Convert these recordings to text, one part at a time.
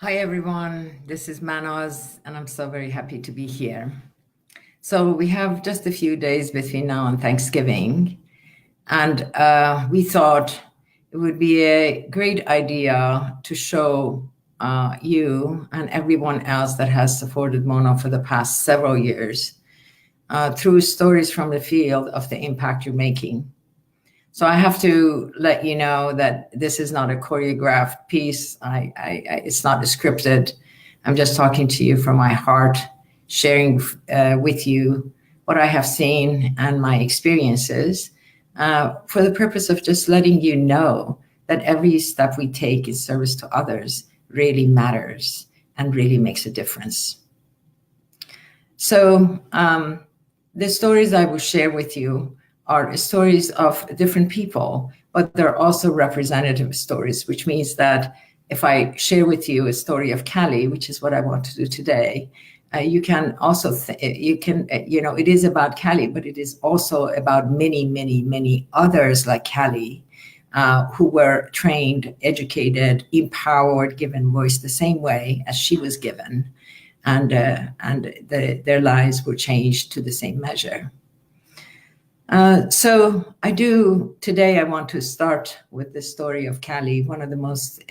Hi everyone, this is Manos, and I'm so very happy to be here. So we have just a few days between now and Thanksgiving, and we thought it would be a great idea to show you and everyone else that has supported Mona for the past several years through stories from the field of the impact you're making. So I have to let you know that this is not a choreographed piece. It's not scripted. I'm just talking to you from my heart, sharing with you what I have seen and my experiences for the purpose of just letting you know that every step we take in service to others really matters and really makes a difference. So the stories I will share with you are stories of different people, but they're also representative stories, which means that if I share with you a story of Callie, which is what I want to do today, you can also, it is about Callie, but it is also about many, many, many others like Callie, who were trained, educated, empowered, given voice the same way as she was given, and their lives were changed to the same measure. So today I want to start with the story of Callie, one of the most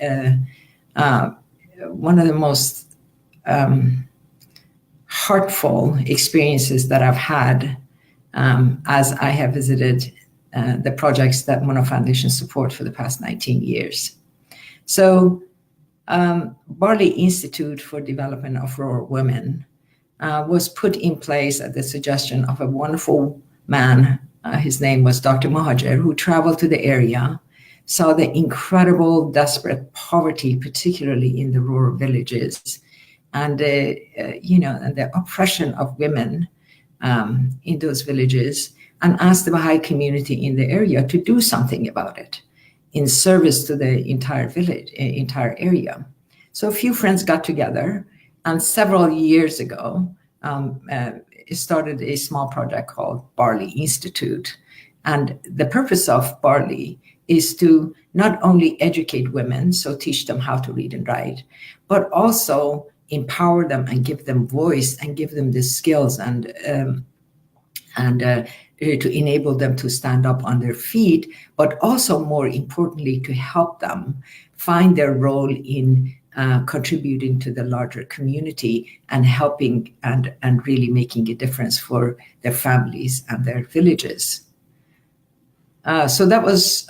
heartful experiences that I've had as I have visited the projects that Mona Foundation support for the past 19 years. So Barley Institute for Development of Rural Women was put in place at the suggestion of a wonderful man. His name was Dr. Mohajer, who traveled to the area, saw the incredible, desperate poverty, particularly in the rural villages, and the oppression of women in those villages, and asked the Baha'i community in the area to do something about it in service to the entire area. So a few friends got together, and several years ago, started a small project called Barley Institute. And the purpose of Barley is to not only educate women, so teach them how to read and write, but also empower them and give them voice and give them the skills and to enable them to stand up on their feet, but also more importantly, to help them find their role in contributing to the larger community and helping and really making a difference for their families and their villages. So that was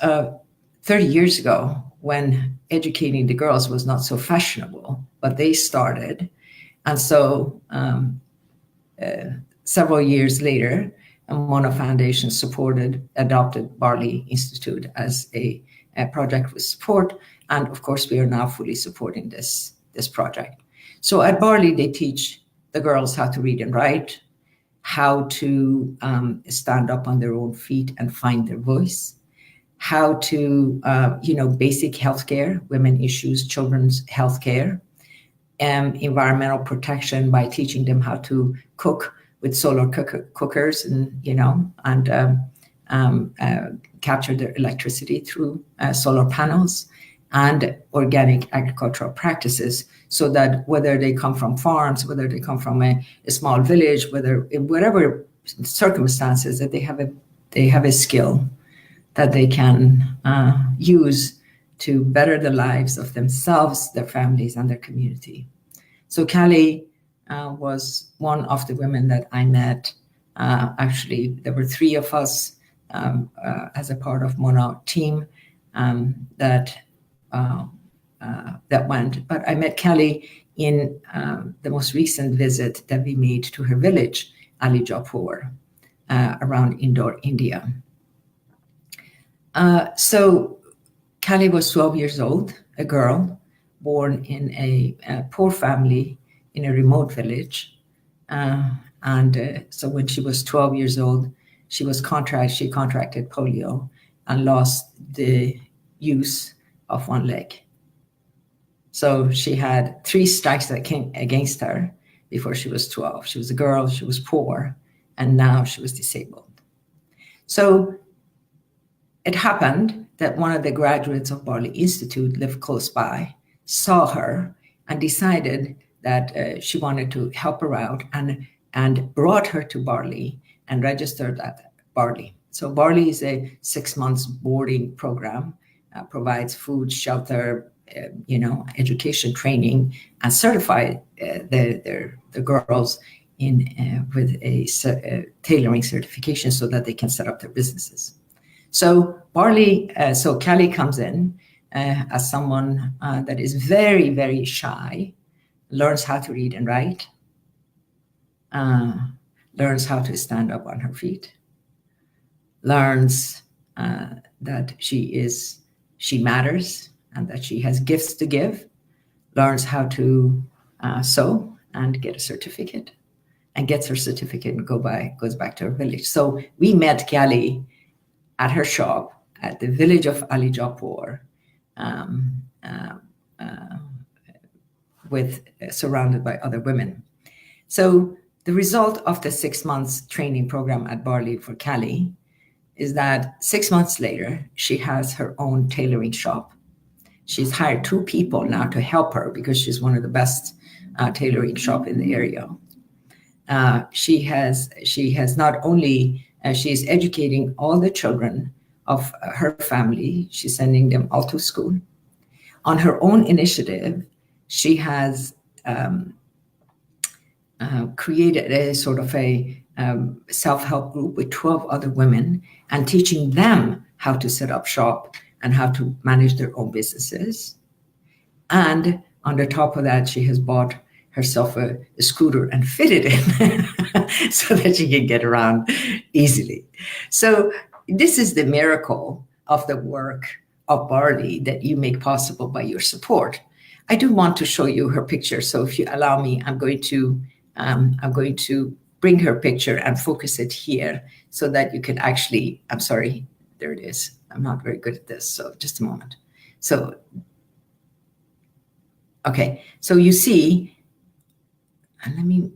30 years ago, when educating the girls was not so fashionable, but they started. And so several years later, Mona Foundation adopted Barley Institute as a project with support. And of course, we are now fully supporting this project. So at Barley, they teach the girls how to read and write, how to stand up on their own feet and find their voice, how to, basic healthcare, women issues, children's healthcare, environmental protection by teaching them how to cook with solar cookers and capture their electricity through solar panels, and organic agricultural practices, so that whether they come from farms, whether they come from a small village, in whatever circumstances, that they have a skill that they can use to better the lives of themselves, their families, and their community. So Callie was one of the women that I met. Actually, there were three of us as a part of Mona team that went. But I met Callie in the most recent visit that we made to her village, Alijaipur, around Indore, India. So Callie was 12 years old, a girl born in a poor family in a remote village. So when she was 12 years old, she contracted polio and lost the use of one leg. So she had 3 strikes that came against her before she was 12. She was a girl, she was poor, and now she was disabled. So it happened that one of the graduates of Barley Institute lived close by, saw her, and decided that she wanted to help her out, and brought her to Barley and registered at Barley. So Barley is a 6 months boarding program, provides food, shelter, education, training, and certify the girls with a tailoring certification so that they can set up their businesses. So Callie comes in as someone that is very, very shy, learns how to read and write, learns how to stand up on her feet, learns that she matters and that she has gifts to give, learns how to sew and get a certificate, and gets her certificate and goes back to her village. So we met Callie at her shop at the village of Alijapur, surrounded by other women. So the result of the 6 months training program at Barley for Callie is that 6 months later, she has her own tailoring shop. She's hired 2 people now to help her because she's one of the best tailoring shop in the area. She has not only, she's educating all the children of her family. She's sending them all to school. On her own initiative, she has created a sort of a self-help group with 12 other women and teaching them how to set up shop and how to manage their own businesses. And on the top of that, she has bought herself a scooter and fitted it so that she can get around easily. So this is the miracle of the work of Barley that you make possible by your support. I do want to show you her picture. So if you allow me, I'm going to bring her picture and focus it here so that you can actually, I'm sorry, there it is. I'm not very good at this, so just a moment. So, okay, so you see, and let me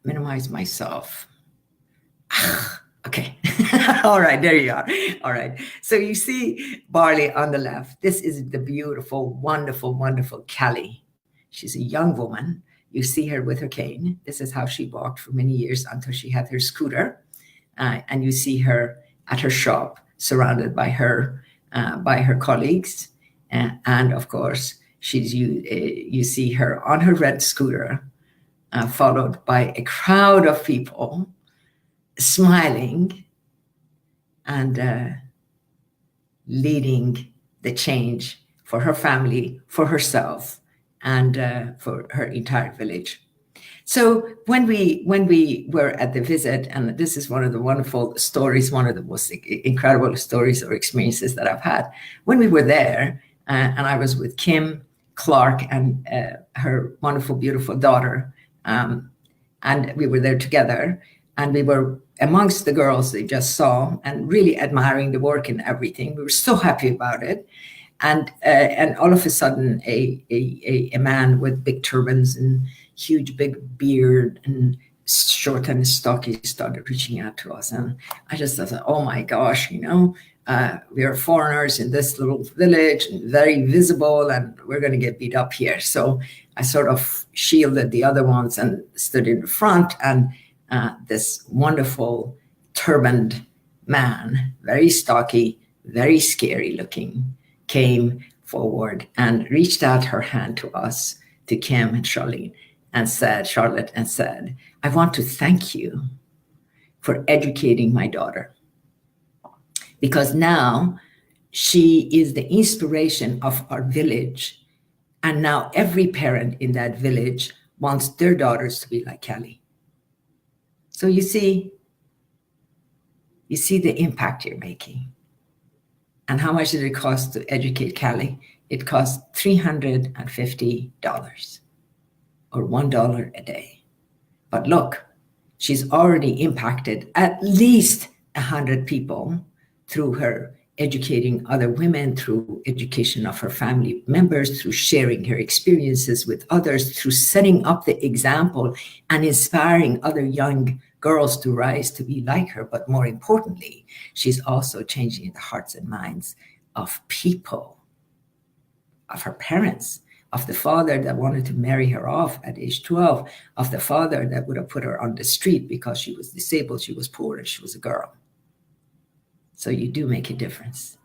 minimize myself. Okay, all right, there you are. All right, so you see Barley on the left. This is the beautiful, wonderful, wonderful Callie. She's a young woman. You see her with her cane. This is how she walked for many years until she had her scooter. And you see her at her shop, surrounded by her colleagues. And of course, you see her on her red scooter, followed by a crowd of people smiling and leading the change for her family, for herself, and for her entire village. So when we were at the visit, and this is one of the wonderful stories, one of the most incredible stories or experiences that I've had, when we were there, and I was with Kim Clark and her wonderful, beautiful daughter, and we were there together, and we were amongst the girls they just saw and really admiring the work and everything. We were so happy about it. And all of a sudden, a man with big turbans and huge big beard and short and stocky started reaching out to us. And I just thought, oh my gosh, we are foreigners in this little village and very visible, and we're going to get beat up here. So I sort of shielded the other ones and stood in the front, and this wonderful turbaned man, very stocky, very scary looking, came forward and reached out her hand to us, to Kim and Charlotte, and said, I want to thank you for educating my daughter, because now she is the inspiration of our village. And now every parent in that village wants their daughters to be like Callie. So you see the impact you're making. And how much did it cost to educate Callie? It cost $350 or $1 a day. But look, she's already impacted at least 100 people through her educating other women, through education of her family members, through sharing her experiences with others, through setting up the example and inspiring other young girls to rise to be like her. But more importantly, she's also changing the hearts and minds of people, of her parents, of the father that wanted to marry her off at age 12, of the father that would have put her on the street because she was disabled, she was poor, and she was a girl. So you do make a difference.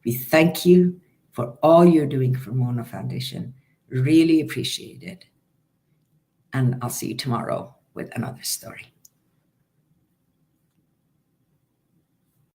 We thank you for all you're doing for Mona Foundation. Really appreciate it. And I'll see you tomorrow with another story.